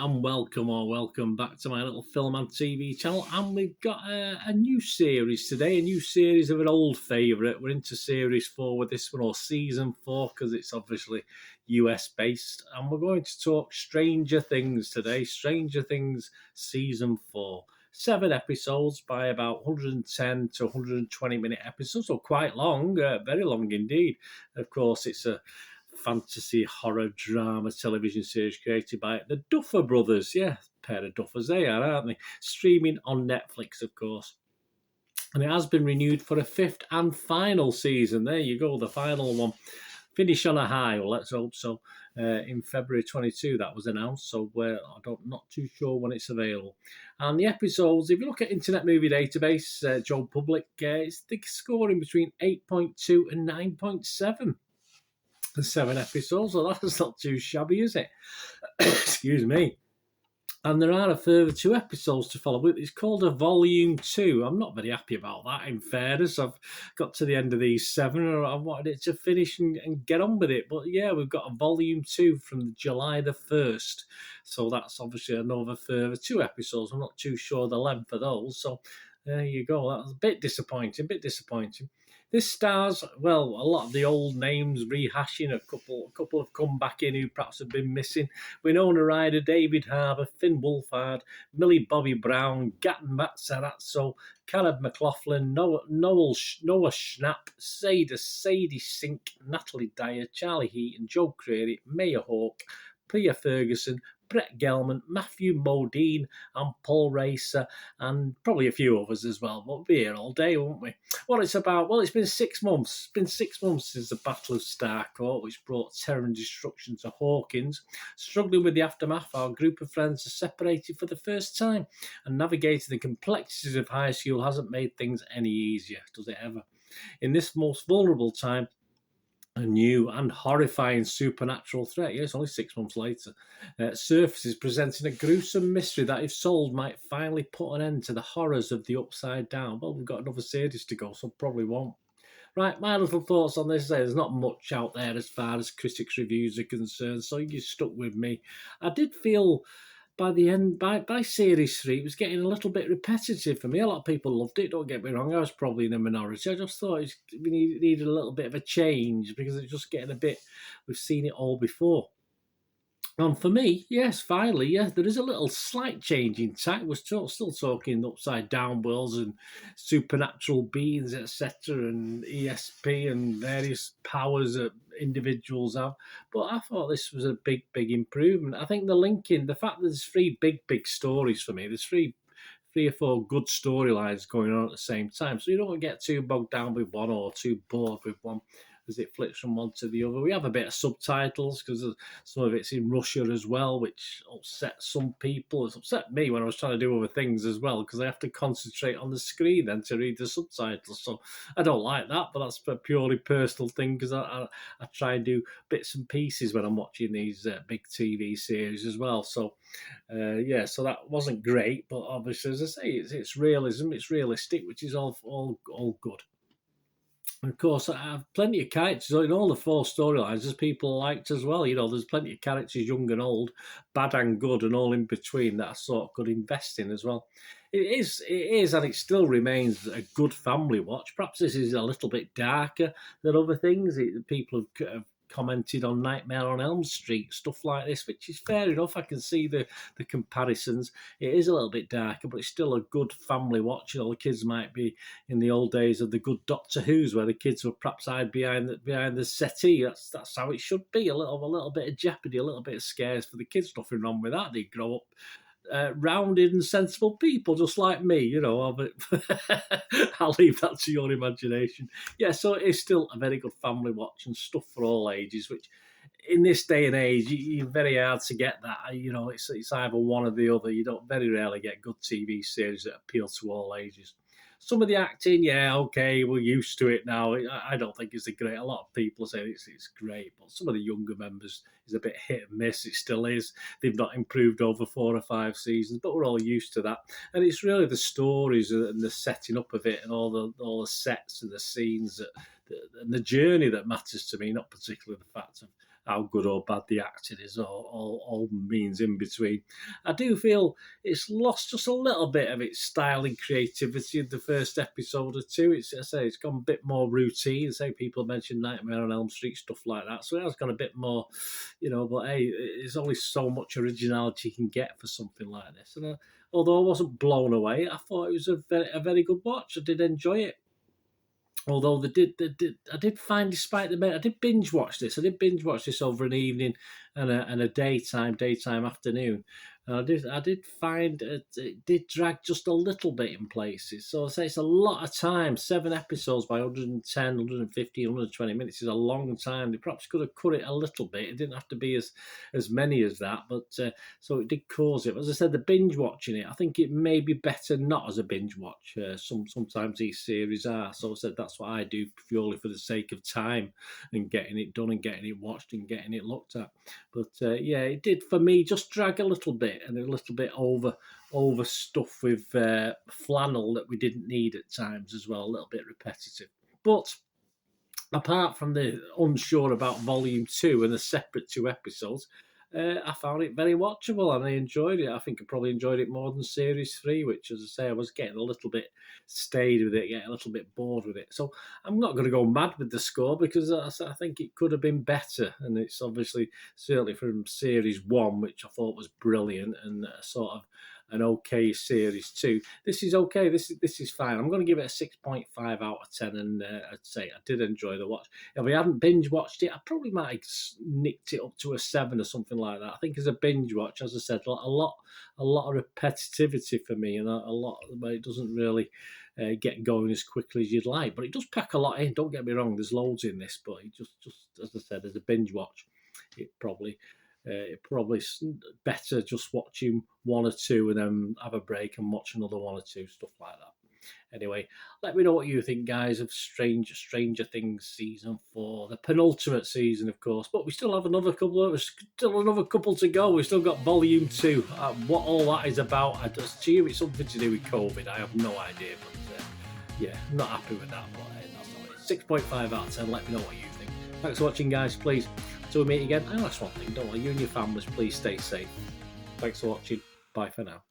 and welcome back to my little film and TV channel. And we've got a new series today, a new series of an old favourite. We're into series 4 with this one, or season 4, because it's obviously US based. And we're going to talk Stranger Things today. Stranger Things season 4. 7 episodes by about 110 to 120 minute episodes, so quite long, very long indeed. Of course, it's a fantasy horror drama television series created by the Duffer Brothers. Yeah, a pair of Duffers they are, aren't they? Streaming on Netflix, of course. And it has been renewed for a 5th and final season. There you go, the final one. Finish on a high, well, let's hope so. In February 22, that was announced, so we're not too sure when it's available. And the episodes, if you look at Internet Movie Database, Joe Public, it's scoring between 8.2 and 9.7. 7 episodes, so that's not too shabby, is it? Excuse me. And there are a further 2 episodes to follow. It's called a Volume 2. I'm not very happy about that, in fairness. I've got to the end of these 7, and I wanted it to finish and get on with it. But yeah, we've got a Volume 2 from July the 1st. So that's obviously another further 2 episodes. I'm not too sure the length of those. So there you go. That was a bit disappointing, This stars, well, a lot of the old names rehashing. A couple have come back in who perhaps have been missing. Winona Ryder, David Harbour, Finn Wolfhard, Millie Bobby Brown, Gatton Matarazzo, Caleb McLaughlin, Noah Schnapp, Sadie Sink, Natalie Dyer, Charlie Heaton, Joe Crary, Maya Hawke, Priya Ferguson, Brett Gelman, Matthew Modine, and Paul Racer, and probably a few others as well. We'll be here all day, won't we? What it's about, well, it's been 6 months. It's been 6 months since the Battle of Starcourt, which brought terror and destruction to Hawkins. Struggling with the aftermath, our group of friends are separated for the first time, and navigating the complexities of high school hasn't made things any easier, does it ever? In this most vulnerable time, a new and horrifying supernatural threat, yes, only 6 months later, surfaces, presenting a gruesome mystery that, if solved, might finally put an end to the horrors of the Upside Down. Well, we've got another series to go, so probably won't. Right, my little thoughts on this. There's not much out there as far as critics' reviews are concerned, so you're stuck with me. I did feel by the end, by series 3, it was getting a little bit repetitive for me. A lot of people loved it, don't get me wrong. I was probably in the minority. I just thought we needed a little bit of a change because it's just getting a bit, we've seen it all before. And for me, yes, finally, yeah, there is a little slight change in tack. We're still talking upside down worlds and supernatural beings, etc., and ESP and various powers that individuals have. But I thought this was a big improvement. I think the fact that there's 3 big stories for me, there's 3 or 4 good storylines going on at the same time. So you don't get too bogged down with one or too bored with one as it flips from one to the other. We have a bit of subtitles because some of it's in Russia as well, which upset some people. It's upset me when I was trying to do other things as well because I have to concentrate on the screen then to read the subtitles. So I don't like that, but that's a purely personal thing because I try and do bits and pieces when I'm watching these big TV series as well. So yeah, so that wasn't great, but obviously, as I say, it's realism, it's realistic, which is all good. Of course, I have plenty of characters in all the 4 storylines, as people liked as well. You know, there's plenty of characters, young and old, bad and good, and all in between that I sort of could invest in as well. It is, and it still remains a good family watch. Perhaps this is a little bit darker than other things. People have commented on Nightmare on Elm Street, stuff like this, which is fair enough. I can see the comparisons. It is a little bit darker, but it's still a good family watch. You know, the kids might be in the old days of the good Doctor Who's, where the kids were perhaps hide behind the settee. That's how it should be. A little bit of jeopardy, a little bit of scares for the kids. Nothing wrong with that. They grow up rounded and sensible people, just like me, you know. I'll leave that to your imagination. Yeah, so it's still a very good family watch and stuff for all ages, which in this day and age, you're very hard to get that. You know, it's either one or the other. You don't very rarely get good TV series that appeal to all ages. Some of the acting, yeah, okay, we're used to it now. I don't think it's great. A lot of people say it's great, but some of the younger members is a bit hit and miss. It still is. They've not improved over 4 or 5 seasons, but we're all used to that. And it's really the stories and the setting up of it and all the sets and the scenes and the journey that matters to me, not particularly the fact of how good or bad the acting is, or all means in between. I do feel it's lost just a little bit of its style and creativity in the first episode or two. It's gone a bit more routine. Say people mentioned Nightmare on Elm Street, stuff like that. So it has gone a bit more, but hey, there's only so much originality you can get for something like this. And although I wasn't blown away, I thought it was a very good watch. I did enjoy it. Although I did find, despite I did binge watch this. I did binge watch this over an evening and a daytime afternoon. And I did find it did drag just a little bit in places. So I say it's a lot of time. 7 episodes by 110, 150, 120 minutes is a long time. They perhaps could have cut it a little bit. It didn't have to be as many as that, but so it did cause it. As I said, the binge watching it, I think it may be better not as a binge watch. Sometimes these series are. So I said that's what I do purely for the sake of time and getting it done and getting it watched and getting it looked at. But it did for me just drag a little bit and a little bit over stuff with flannel that we didn't need at times as well, a little bit repetitive. But apart from the unsure about Volume 2 and the separate 2 episodes, I found it very watchable and I enjoyed it. I think I probably enjoyed it more than Series 3, which, as I say, I was getting a little bit stayed with it, getting a little bit bored with it. So I'm not going to go mad with the score because I think it could have been better. And it's obviously, certainly from Series 1, which I thought was brilliant, and sort of an okay Series 2. This is okay. This is fine. I'm going to give it a 6.5 out of 10, and I'd say I did enjoy the watch. If I hadn't binge watched it, I probably might have nicked it up to a 7 or something like that. I think as a binge watch, as I said, a lot of repetitivity for me, and a lot, but it doesn't really get going as quickly as you'd like. But it does pack a lot in. Don't get me wrong. There's loads in this, but it just as I said, as a binge watch, it probably better just watching 1 or 2 and then have a break and watch another 1 or 2, stuff like that. Anyway, let me know what you think, guys, of Stranger Things Season 4, the penultimate season, of course. But we still have another couple to go. We've still got Volume 2. What all that is about, I just assume it's something to do with COVID. I have no idea, but I'm not happy with that. But that's all it is. 6.5 out of 10. Let me know what you think. Thanks for watching, guys. Please, until we meet again. And that's one thing. Don't worry, you and your families, please stay safe. Thanks for watching. Bye for now.